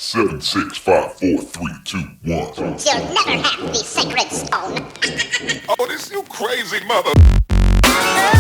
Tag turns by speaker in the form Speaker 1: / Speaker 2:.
Speaker 1: 7, 6, 5, 4, 3, 2, 1.
Speaker 2: You'll never have the sacred stone.
Speaker 1: Oh, this you crazy mother.